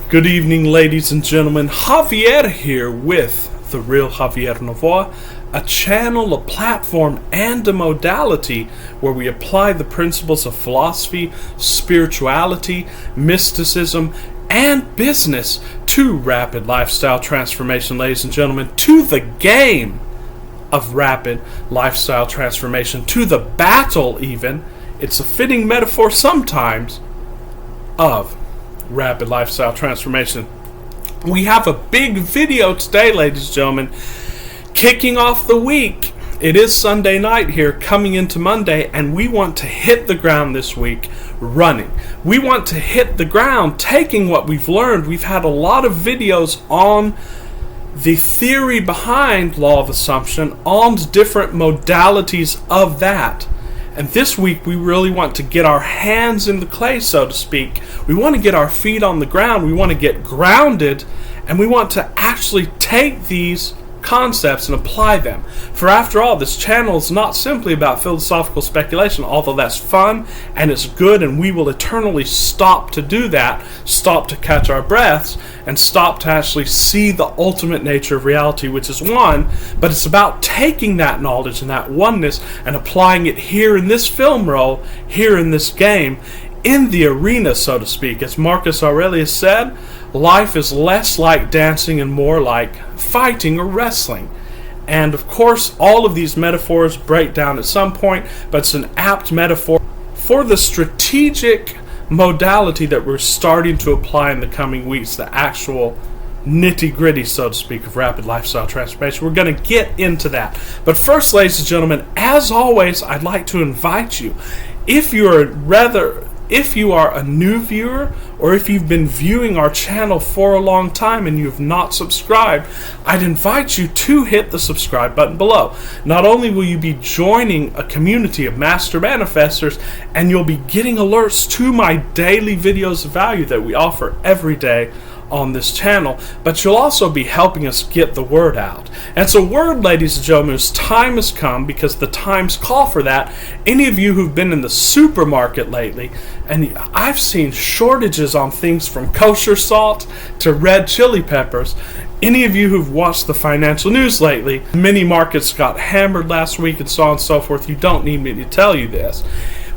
Good evening, ladies and gentlemen. Javier here with The Real Javier Novoa, a channel, a platform, and a modality where we apply the principles of philosophy, spirituality, mysticism, and business to rapid lifestyle transformation, ladies and gentlemen, to the game of rapid lifestyle transformation, to the battle even. It's a fitting metaphor sometimes of rapid lifestyle transformation. We have a big video today, ladies and gentlemen, kicking off the week. It is Sunday night here, coming into Monday, and we want to hit the ground this week running. We want to hit the ground taking what we've learned. We've had a lot of videos on the theory behind law of assumption, on different modalities of that. And this week, we really want to get our hands in the clay, so to speak. We want to get our feet on the ground. We want to get grounded. And we want to actually take these concepts and apply them. For after all, this channel is not simply about philosophical speculation, although that's fun and it's good, and we will eternally stop to do that, stop to catch our breaths, and stop to actually see the ultimate nature of reality, which is one. But it's about taking that knowledge and that oneness and applying it here in this film role, here in this game, in the arena, so to speak. As Marcus Aurelius said, life is less like dancing and more like fighting or wrestling. And of course, all of these metaphors break down at some point, but it's an apt metaphor for the strategic modality that we're starting to apply in the coming weeks, the actual nitty-gritty, so to speak, of rapid lifestyle transformation. We're going to get into that. But first, ladies and gentlemen, as always, I'd like to invite you, if you are a new viewer, or if you've been viewing our channel for a long time and you have not subscribed, I'd invite you to hit the subscribe button below. Not only will you be joining a community of master manifestors, and you'll be getting alerts to my daily videos of value that we offer every day on this channel, but you'll also be helping us get the word out. And so word, ladies and gentlemen, is time has come, because the times call for that. Any of you who've been in the supermarket lately, and I've seen shortages on things from kosher salt to red chili peppers. Any of you who've watched the financial news lately, many markets got hammered last week and so on and so forth. You don't need me to tell you this.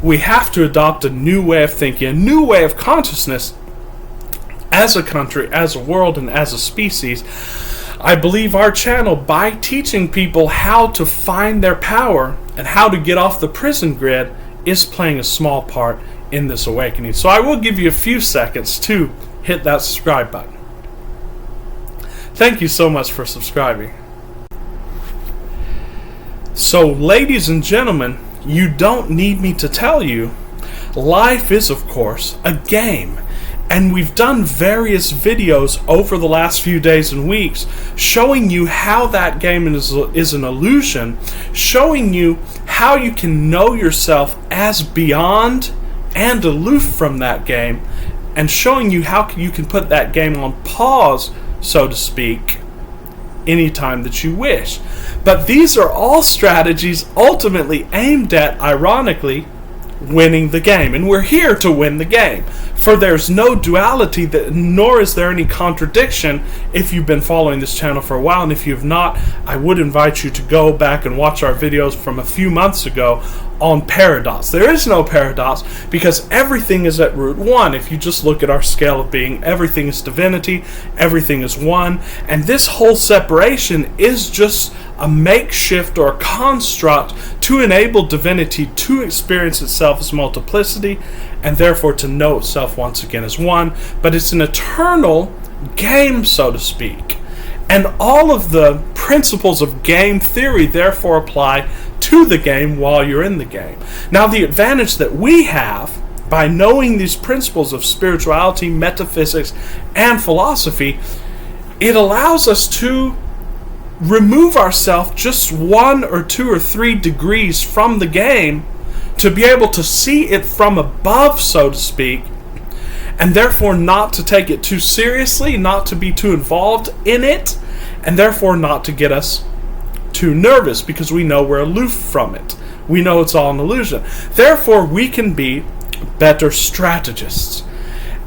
We have to adopt a new way of thinking, a new way of consciousness as a country, as a world, and as a species. I believe our channel, by teaching people how to find their power and how to get off the prison grid, is playing a small part in this awakening. So I will give you a few seconds to hit that subscribe button. Thank you so much for subscribing. So, ladies and gentlemen, you don't need me to tell you, life is, of course, a game. And we've done various videos over the last few days and weeks showing you how that game is an illusion, showing you how you can know yourself as beyond and aloof from that game, and showing you how you can put that game on pause, so to speak, anytime that you wish. But these are all strategies ultimately aimed at, ironically, winning the game. And we're here to win the game. For there's no duality, nor is there any contradiction if you've been following this channel for a while. And if you've not, I would invite you to go back and watch our videos from a few months ago on paradox. There is no paradox, because everything is at root one. If you just look at our scale of being, everything is divinity, everything is one, and this whole separation is just a makeshift or a construct to enable divinity to experience itself as multiplicity, and therefore to know itself once again as one. But it's an eternal game, so to speak. And all of the principles of game theory therefore apply to the game while you're in the game. Now, the advantage that we have by knowing these principles of spirituality, metaphysics, and philosophy, it allows us to remove ourselves just 1 or 2 or 3 degrees from the game to be able to see it from above, so to speak, and therefore not to take it too seriously, not to be too involved in it, and therefore not to get us too nervous, because we know we're aloof from it. We know it's all an illusion. Therefore, we can be better strategists.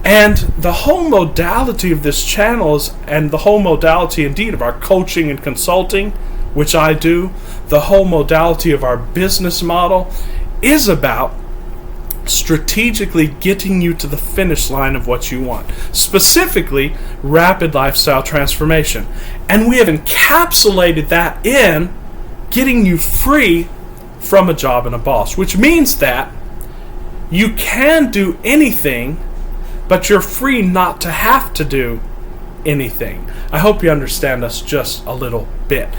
And the whole modality of this channel is, and the whole modality indeed of our coaching and consulting, which I do, the whole modality of our business model is about strategically getting you to the finish line of what you want. Specifically, rapid lifestyle transformation. And we have encapsulated that in getting you free from a job and a boss, which means that you can do anything, but you're free not to have to do anything. I hope you understand us just a little bit.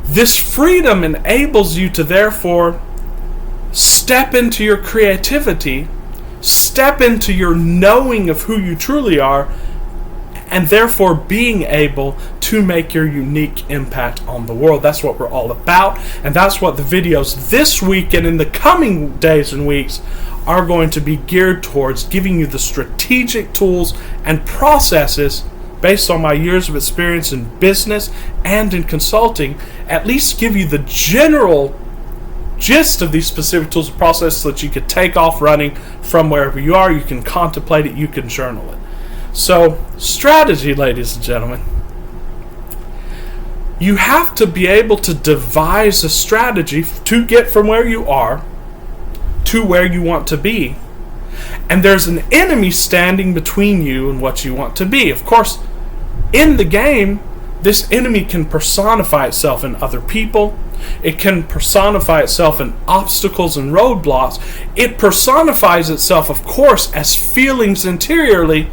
This freedom enables you to therefore step into your creativity, step into your knowing of who you truly are, and therefore being able to make your unique impact on the world. That's what we're all about, and that's what the videos this week and in the coming days and weeks are going to be geared towards, giving you the strategic tools and processes based on my years of experience in business and in consulting, at least give you the general gist of these specific tools and processes so that you can take off running from wherever you are. You can contemplate it, you can journal it. So, strategy, ladies and gentlemen. You have to be able to devise a strategy to get from where you are to where you want to be. And there's an enemy standing between you and what you want to be. Of course, in the game, this enemy can personify itself in other people. It can personify itself in obstacles and roadblocks. It personifies itself, of course, as feelings interiorly,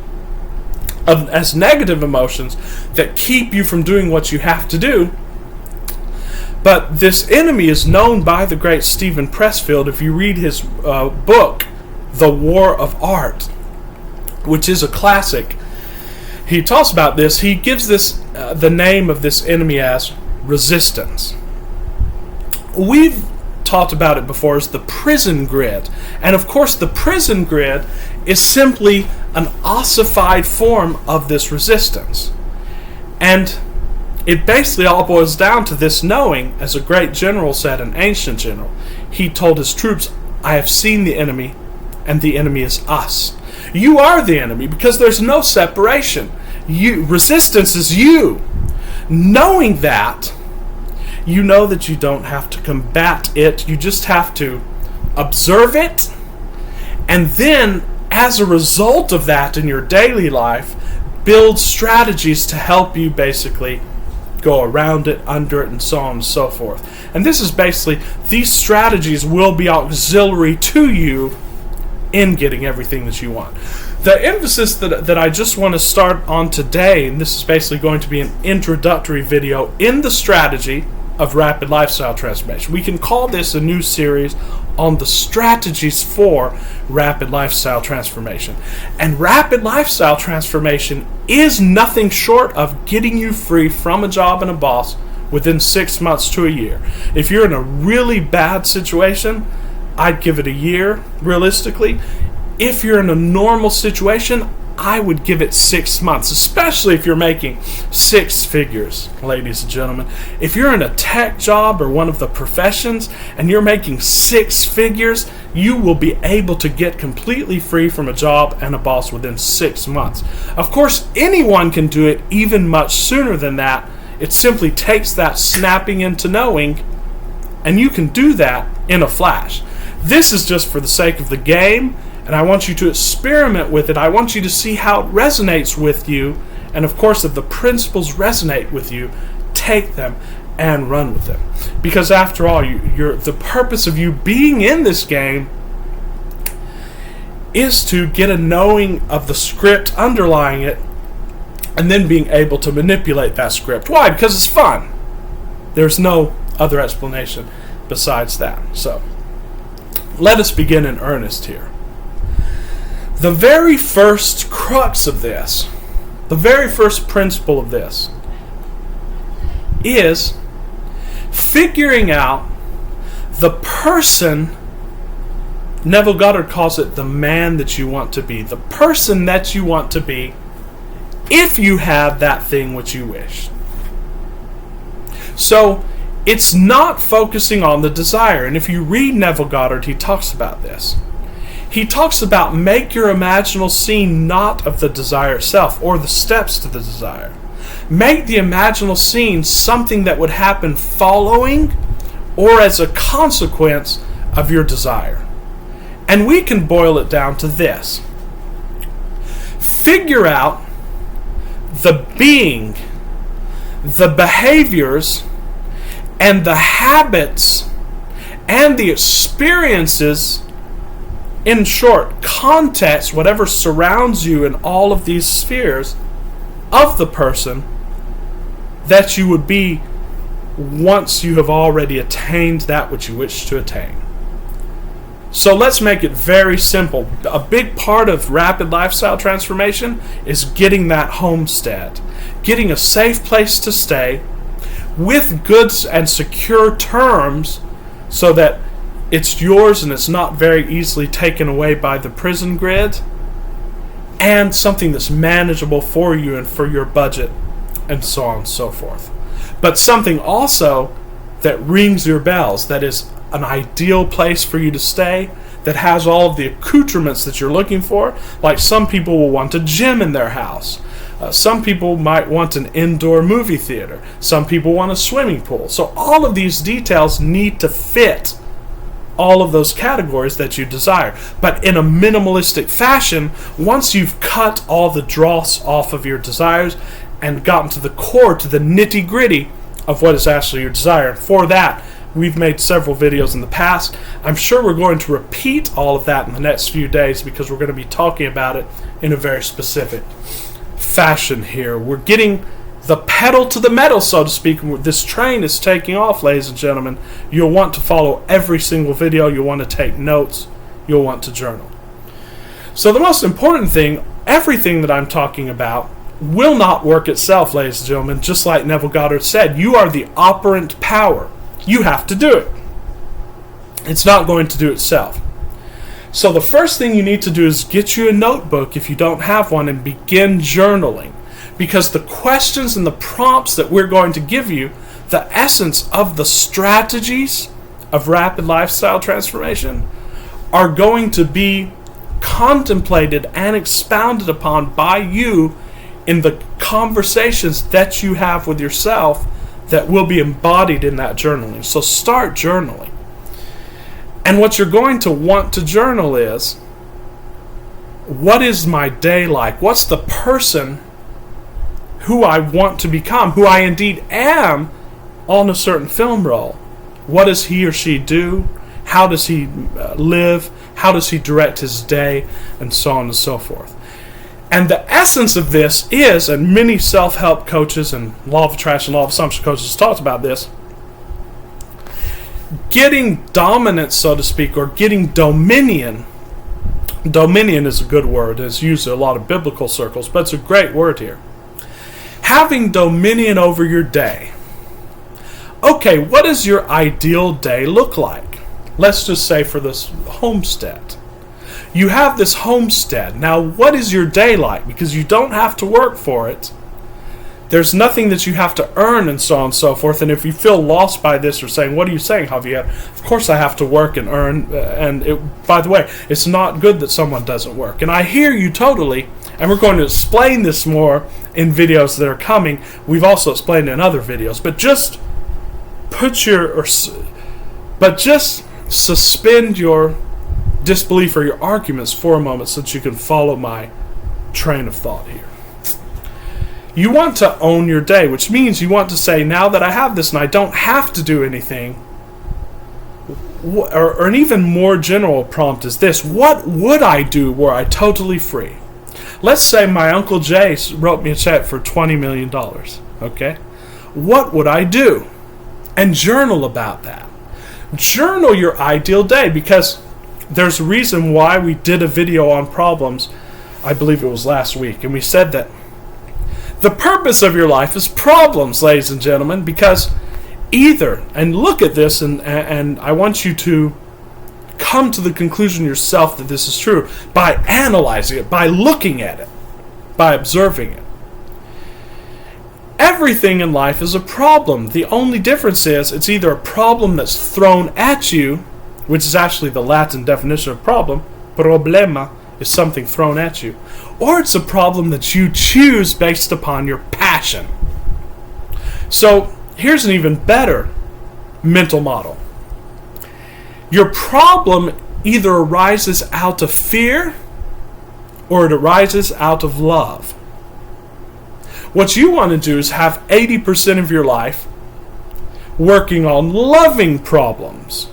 as negative emotions that keep you from doing what you have to do. But this enemy is known by the great Stephen Pressfield. If you read his book, The War of Art, which is a classic, he talks about this. He gives this the name of this enemy as resistance. We've talked about it before as the prison grid. And of course, the prison grid is simply an ossified form of this resistance. And it basically all boils down to this knowing, as a great general said, an ancient general. He told his troops, I have seen the enemy, and the enemy is us. You are the enemy because there's no separation. Resistance is you. Knowing that, you know that you don't have to combat it. You just have to observe it. And then, as a result of that in your daily life, build strategies to help you basically go around it, under it, and so on and so forth. And this is basically, these strategies will be auxiliary to you in getting everything that you want. The emphasis that I just want to start on today, and this is basically going to be an introductory video in the strategy of rapid lifestyle transformation. We can call this a new series on the strategies for rapid lifestyle transformation. And rapid lifestyle transformation is nothing short of getting you free from a job and a boss within 6 months to a year. If you're in a really bad situation, I'd give it a year, realistically. If you're in a normal situation, I would give it 6 months, especially if you're making 6 figures, ladies and gentlemen. If you're in a tech job or one of the professions and you're making 6 figures, you will be able to get completely free from a job and a boss within 6 months. Of course, anyone can do it even much sooner than that. It simply takes that snapping into knowing, and you can do that in a flash. This is just for the sake of the game, and I want you to experiment with it. I want you to see how it resonates with you. And of course, if the principles resonate with you, take them and run with them. Because after all, the purpose of you being in this game is to get a knowing of the script underlying it, and then being able to manipulate that script. Why? Because it's fun. There's no other explanation besides that. So, let us begin in earnest here. The very first crux of this, the very first principle of this, is figuring out the person. Neville Goddard calls it the man that you want to be, the person that you want to be, if you have that thing which you wish. So, it's not focusing on the desire. And if you read Neville Goddard, he talks about this. he talks about make your imaginal scene not of the desire itself or the steps to the desire. Make the imaginal scene something that would happen following or as a consequence of your desire. And we can boil it down to this. Figure out the being, the behaviors, and the habits, and the experiences, in short, context, whatever surrounds you in all of these spheres of the person that you would be once you have already attained that which you wish to attain. So let's make it very simple. A big part of rapid lifestyle transformation is getting that homestead, getting a safe place to stay with goods and secure terms so that it's yours and it's not very easily taken away by the prison grid, and something that's manageable for you and for your budget, and so on and so forth. But something also that rings your bells, that is an ideal place for you to stay, that has all of the accoutrements that you're looking for. Like some people will want a gym in their house. Some people might want an indoor movie theater. Some people want a swimming pool. So all of these details need to fit all of those categories that you desire. But in a minimalistic fashion, once you've cut all the dross off of your desires and gotten to the core, to the nitty-gritty of what is actually your desire. For that, we've made several videos in the past. I'm sure we're going to repeat all of that in the next few days because we're going to be talking about it in a very specific fashion here. We're getting the pedal to the metal, so to speak. This train is taking off, ladies and gentlemen. You'll want to follow every single video. You'll want to take notes. You'll want to journal. So the most important thing, everything that I'm talking about will not work itself, ladies and gentlemen. Just like Neville Goddard said, you are the operant power. You have to do it. It's not going to do itself. So the first thing you need to do is get you a notebook if you don't have one and begin journaling. Because the questions and the prompts that we're going to give you, the essence of the strategies of rapid lifestyle transformation, are going to be contemplated and expounded upon by you in the conversations that you have with yourself that will be embodied in that journaling. So start journaling. And what you're going to want to journal is, what is my day like? What's the person who I want to become, who I indeed am on a certain film role? What does he or she do? How does he live? How does he direct his day? And so on and so forth. And the essence of this is, and many self-help coaches and law of attraction, law of assumption coaches talked about this, getting dominance, so to speak, or getting dominion. Dominion is a good word. It's used in a lot of biblical circles, but it's a great word here. Having dominion over your day. Okay, what does your ideal day look like? Let's just say for this homestead. You have this homestead. Now, what is your day like? Because you don't have to work for it. There's nothing that you have to earn and so on and so forth. And if you feel lost by this or saying, what are you saying, Javier? Of course I have to work and earn. By the way, it's not good that someone doesn't work. And I hear you totally. And we're going to explain this more in videos that are coming. We've also explained it in other videos. But just suspend your disbelief or your arguments for a moment so that you can follow my train of thought here. You want to own your day, which means you want to say, now that I have this and I don't have to do anything, or an even more general prompt is this: what would I do were I totally free? Let's say my Uncle Jay wrote me a check for $20 million, okay? What would I do? And journal about that. Journal your ideal day, because there's a reason why we did a video on problems, I believe it was last week, and we said that the purpose of your life is problems, ladies and gentlemen, because either, and look at this, and I want you to come to the conclusion yourself that this is true, by analyzing it, by looking at it, by observing it. Everything in life is a problem. The only difference is it's either a problem that's thrown at you, which is actually the Latin definition of problem, problema is something thrown at you, or it's a problem that you choose based upon your passion. So here's an even better mental model. Your problem either arises out of fear or it arises out of love. What you want to do is have 80% of your life working on loving problems.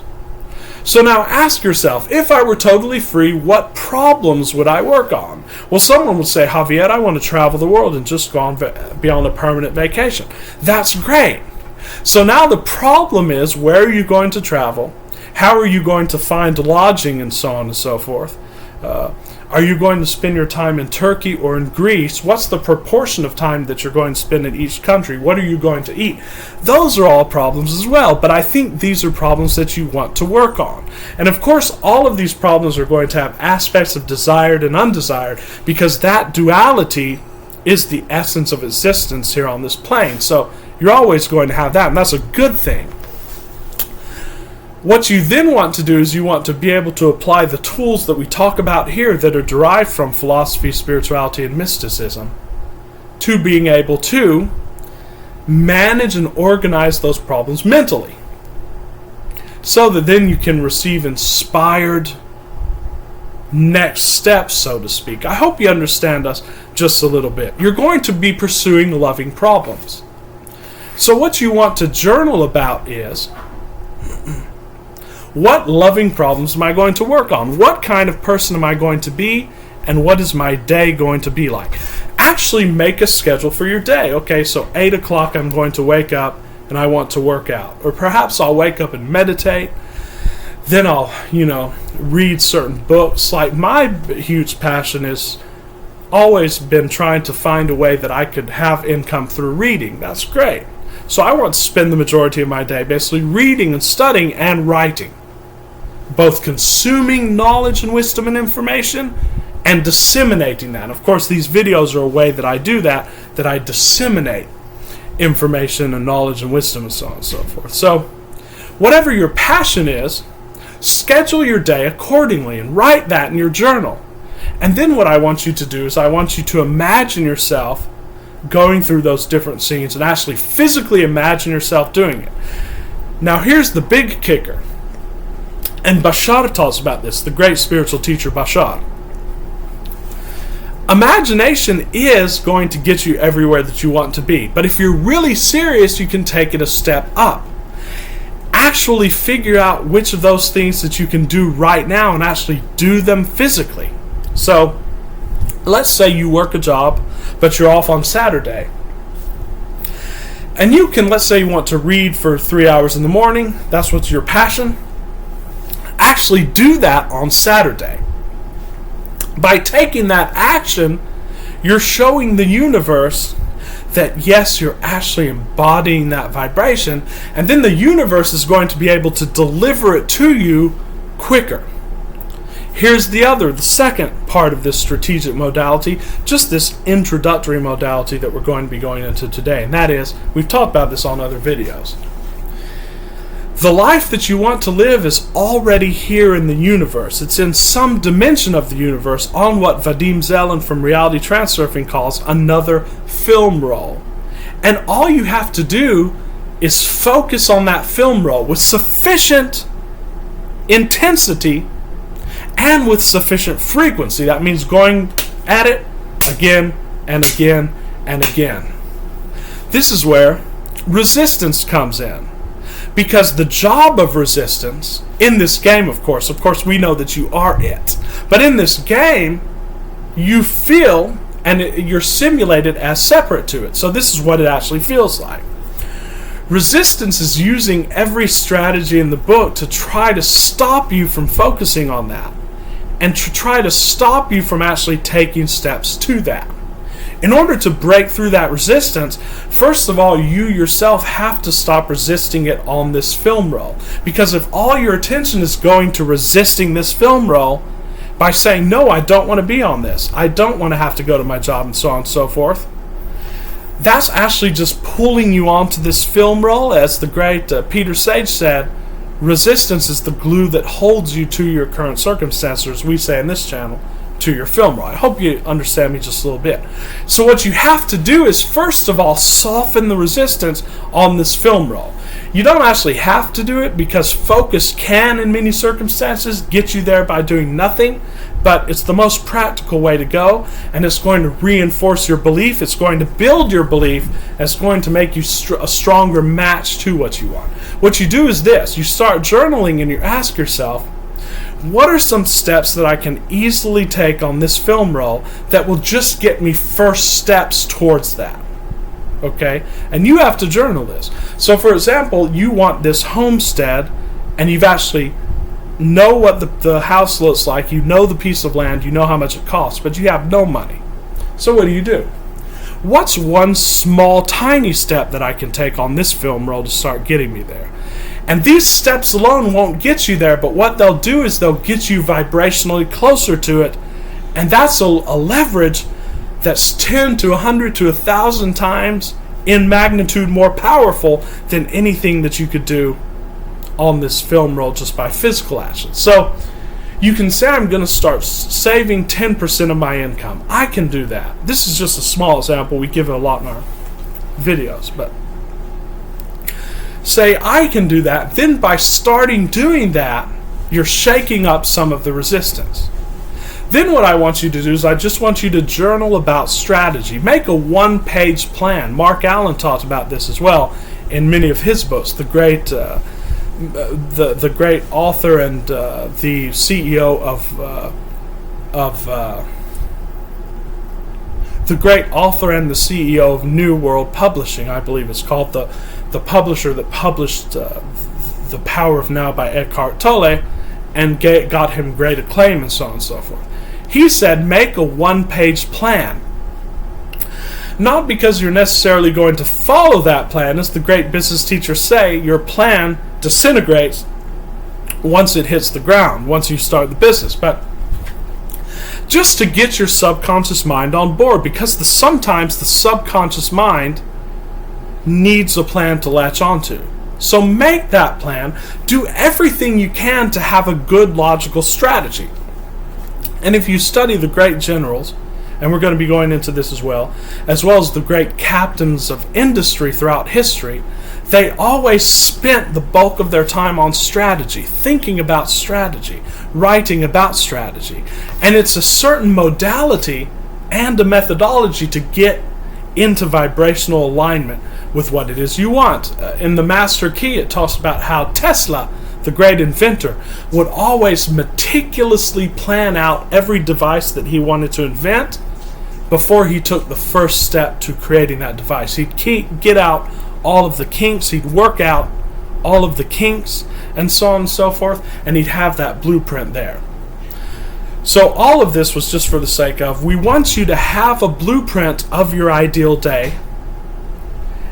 So now ask yourself, if I were totally free, what problems would I work on? Well, someone would say, Javier, I want to travel the world and just be on a permanent vacation. That's great. So now the problem is, where are you going to travel? How are you going to find lodging and so on and so forth? Are you going to spend your time in Turkey or in Greece? What's the proportion of time that you're going to spend in each country? What are you going to eat? Those are all problems as well, but I think these are problems that you want to work on. And of course, all of these problems are going to have aspects of desired and undesired, because that duality is the essence of existence here on this plane. So you're always going to have that, and that's a good thing. What you then want to do is you want to be able to apply the tools that we talk about here that are derived from philosophy, spirituality, and mysticism to being able to manage and organize those problems mentally, so that then you can receive inspired next steps, so to speak. I hope you understand us just a little bit. You're going to be pursuing loving problems. So what you want to journal about is, what loving problems am I going to work on? What kind of person am I going to be? And what is my day going to be like? Actually make a schedule for your day. Okay, so 8 o'clock I'm going to wake up and I want to work out. Or perhaps I'll wake up and meditate. Then I'll, read certain books. Like, my huge passion is always been trying to find a way that I could have income through reading. That's great. So I want to spend the majority of my day basically reading and studying and writing. Both consuming knowledge and wisdom and information and disseminating that. Of course, these videos are a way that I do that I disseminate information and knowledge and wisdom and so on and so forth. So, whatever your passion is, schedule your day accordingly and write that in your journal. And then what I want you to do is I want you to imagine yourself going through those different scenes and actually physically imagine yourself doing it. Now here's the big kicker. And Bashar talks about this, the great spiritual teacher Bashar. Imagination is going to get you everywhere that you want to be. But if you're really serious, you can take it a step up. Actually figure out which of those things that you can do right now and actually do them physically. So, let's say you work a job, but you're off on Saturday. And you can, let's say you want to read for 3 hours in the morning. That's what's your passion. Actually do that on Saturday. By taking that action, you're showing the universe that yes, you're actually embodying that vibration, and then the universe is going to be able to deliver it to you quicker. Here's the second part of this strategic modality, just this introductory modality that we're going to be going into today, and that is, we've talked about this on other videos. The life that you want to live is already here in the universe. It's in some dimension of the universe on what Vadim Zeland from Reality Transurfing calls another film roll. And all you have to do is focus on that film roll with sufficient intensity and with sufficient frequency. That means going at it again and again and again. This is where resistance comes in. Because the job of resistance, in this game of course we know that you are it. But in this game, you feel and you're simulated as separate to it. So this is what it actually feels like. Resistance is using every strategy in the book to try to stop you from focusing on that. And to try to stop you from actually taking steps to that. In order to break through that resistance, first of all, you yourself have to stop resisting it on this film roll. Because if all your attention is going to resisting this film roll by saying, no, I don't want to be on this, I don't want to have to go to my job and so on and so forth, that's actually just pulling you onto this film roll, as the great Peter Sage said, Resistance is the glue that holds you to your current circumstances, as we say in this channel, to your film roll. I hope you understand me just a little bit. So what you have to do is, first of all, soften the resistance on this film roll. You don't actually have to do it, because focus can, in many circumstances, get you there by doing nothing, but it's the most practical way to go, and it's going to reinforce your belief, it's going to build your belief, and it's going to make you a stronger match to what you want. What you do is this: you start journaling and you ask yourself, what are some steps that I can easily take on this film roll that will just get me first steps towards that? Okay? And you have to journal this. So, for example, you want this homestead, and you've actually know what the house looks like, you know the piece of land, you know how much it costs, but you have no money. So what do? What's one small, tiny step that I can take on this film roll to start getting me there? And these steps alone won't get you there, but what they'll do is they'll get you vibrationally closer to it, and that's a leverage that's 10 to 100 to 1,000 times in magnitude more powerful than anything that you could do on this film roll just by physical action. So you can say, I'm going to start saving 10% of my income. I can do that. This is just a small example. We give it a lot in our videos, but say I can do that. Then by starting doing that, you're shaking up some of the resistance. Then what I want you to do is I just want you to journal about strategy. Make a one-page plan. Mark Allen talked about this as well in many of his books. The great author and the CEO the great author and the CEO of New World Publishing, I believe it's called, the publisher that published The Power of Now by Eckhart Tolle and got him great acclaim and so on and so forth. He said, make a one-page plan. Not because you're necessarily going to follow that plan. As the great business teachers say, your plan disintegrates once it hits the ground, once you start the business. But just to get your subconscious mind on board, because sometimes the subconscious mind needs a plan to latch onto. So make that plan. Do everything you can to have a good logical strategy. And if you study the great generals, and we're going to be going into this as well as the great captains of industry throughout history, they always spent the bulk of their time on strategy, thinking about strategy, writing about strategy. And it's a certain modality and a methodology to get into vibrational alignment with what it is you want. In the Master Key, it talks about how Tesla, the great inventor, would always meticulously plan out every device that he wanted to invent before he took the first step to creating that device. He'd get out all of the kinks, he'd work out all of the kinks, and so on and so forth, and he'd have that blueprint there. So all of this was just for the sake of, we want you to have a blueprint of your ideal day,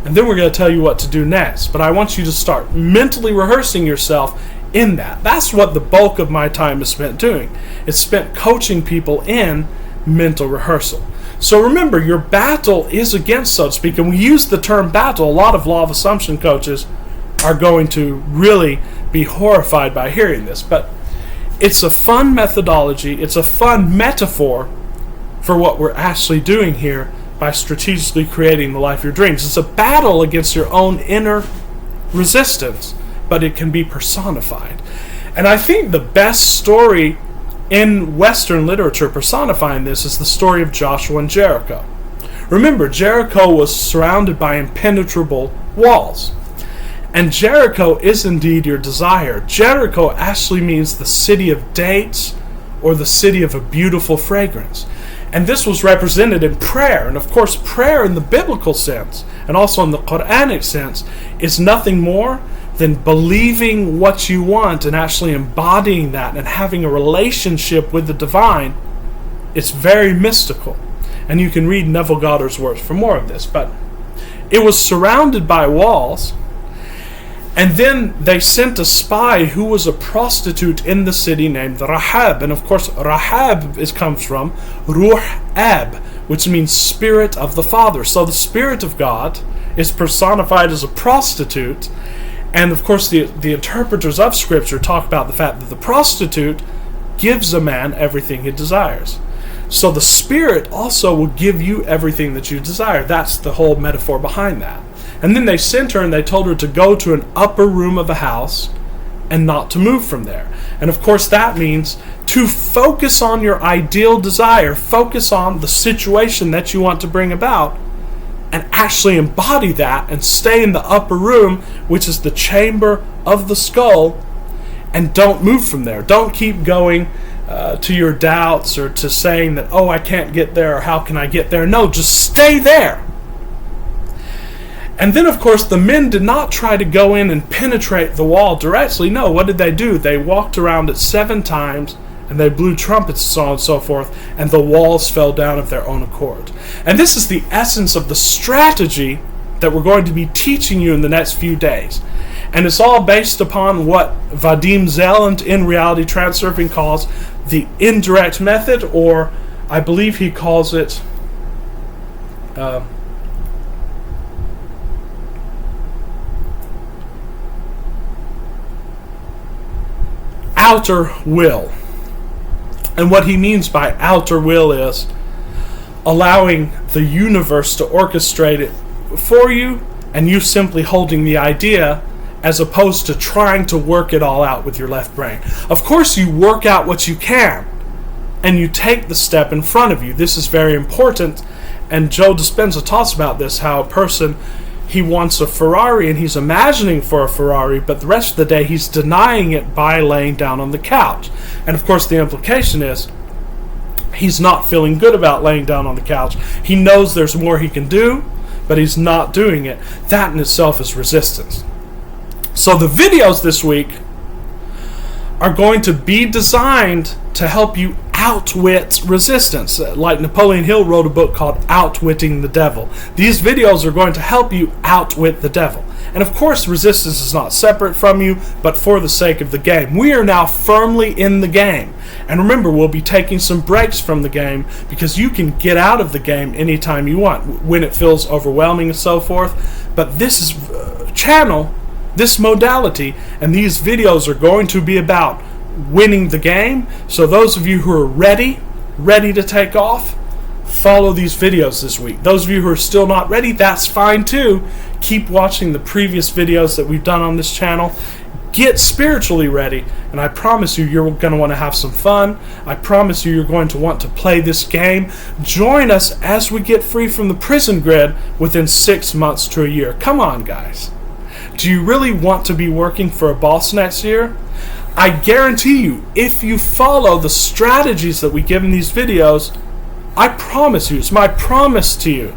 and then we're going to tell you what to do next. But I want you to start mentally rehearsing yourself in that. That's what the bulk of my time is spent doing. It's spent coaching people in mental rehearsal. So remember, your battle is against, so to speak, and we use the term battle. A lot of law of assumption coaches are going to really be horrified by hearing this, but it's a fun methodology, it's a fun metaphor for what we're actually doing here by strategically creating the life of your dreams. It's a battle against your own inner resistance, but it can be personified. And I think the best story in Western literature personifying this is the story of Joshua and Jericho. Remember, Jericho was surrounded by impenetrable walls. And Jericho is indeed your desire. Jericho actually means the city of dates or the city of a beautiful fragrance. And this was represented in prayer. And of course, prayer in the biblical sense and also in the Quranic sense is nothing more than believing what you want and actually embodying that and having a relationship with the divine. It's very mystical. And you can read Neville Goddard's works for more of this. But it was surrounded by walls. And then they sent a spy who was a prostitute in the city named Rahab. And of course, Rahab comes from Ruh-ab, which means Spirit of the Father. So the Spirit of God is personified as a prostitute. And of course, the interpreters of Scripture talk about the fact that the prostitute gives a man everything he desires. So the Spirit also will give you everything that you desire. That's the whole metaphor behind that. And then they sent her and they told her to go to an upper room of a house and not to move from there. And of course that means to focus on your ideal desire, focus on the situation that you want to bring about, and actually embody that and stay in the upper room, which is the chamber of the skull, and don't move from there. Don't keep going to your doubts or to saying that, oh, I can't get there, or how can I get there? No, just stay there. And then, of course, the men did not try to go in and penetrate the wall directly. No, what did they do? They walked around it 7 times, and they blew trumpets, so on and so forth, and the walls fell down of their own accord. And this is the essence of the strategy that we're going to be teaching you in the next few days. And it's all based upon what Vadim Zeland in Reality Transurfing calls the indirect method, or I believe he calls it outer will. And what he means by outer will is allowing the universe to orchestrate it for you, and you simply holding the idea, as opposed to trying to work it all out with your left brain. Of course, you work out what you can, and you take the step in front of you. This is very important, and Joe Dispenza talks about this, how a person, he wants a Ferrari, and he's imagining for a Ferrari, but the rest of the day he's denying it by laying down on the couch. And of course, the implication is he's not feeling good about laying down on the couch. He knows there's more he can do, but he's not doing it. That in itself is resistance. So the videos this week are going to be designed to help you outwit resistance. Like Napoleon Hill wrote a book called Outwitting the Devil. These videos are going to help you outwit the devil. And of course, resistance is not separate from you, but for the sake of the game. We are now firmly in the game. And remember, we'll be taking some breaks from the game, because you can get out of the game anytime you want, when it feels overwhelming and so forth. But this is channel, this modality, and these videos are going to be about winning the game. So those of you who are ready to take off, follow these videos this week. Those of you who are still not ready, that's fine too. Keep watching the previous videos that we've done on this channel. Get spiritually ready, and I promise you, you're going to want to have some fun. I promise you, you're going to want to play this game. Join us as we get free from the prison grid within 6 months to a year. Come on, guys. Do you really want to be working for a boss next year? I guarantee you, if you follow the strategies that we give in these videos, I promise you, it's my promise to you,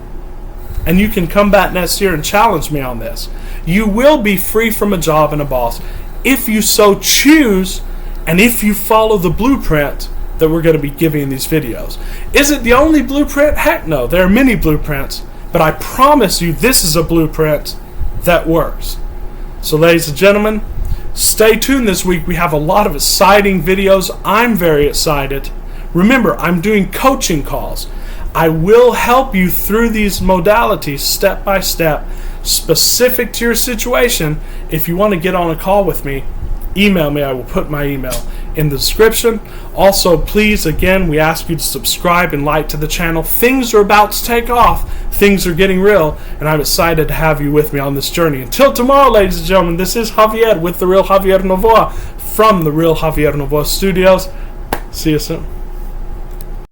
and you can come back next year and challenge me on this, you will be free from a job and a boss if you so choose, and if you follow the blueprint that we're going to be giving in these videos. Is it the only blueprint? Heck no, there are many blueprints, but I promise you this is a blueprint that works. So ladies and gentlemen, stay tuned this week. We have a lot of exciting videos. I'm very excited. Remember, I'm doing coaching calls. I will help you through these modalities step by step, specific to your situation. If you want to get on a call with me, email me. I will put my email in the description. Also, please, again, we ask you to subscribe and like to the channel. Things are about to take off. Things are getting real, and I'm excited to have you with me on this journey. Until tomorrow, ladies and gentlemen, this is Javier with The Real Javier Novoa from The Real Javier Novoa Studios. See you soon.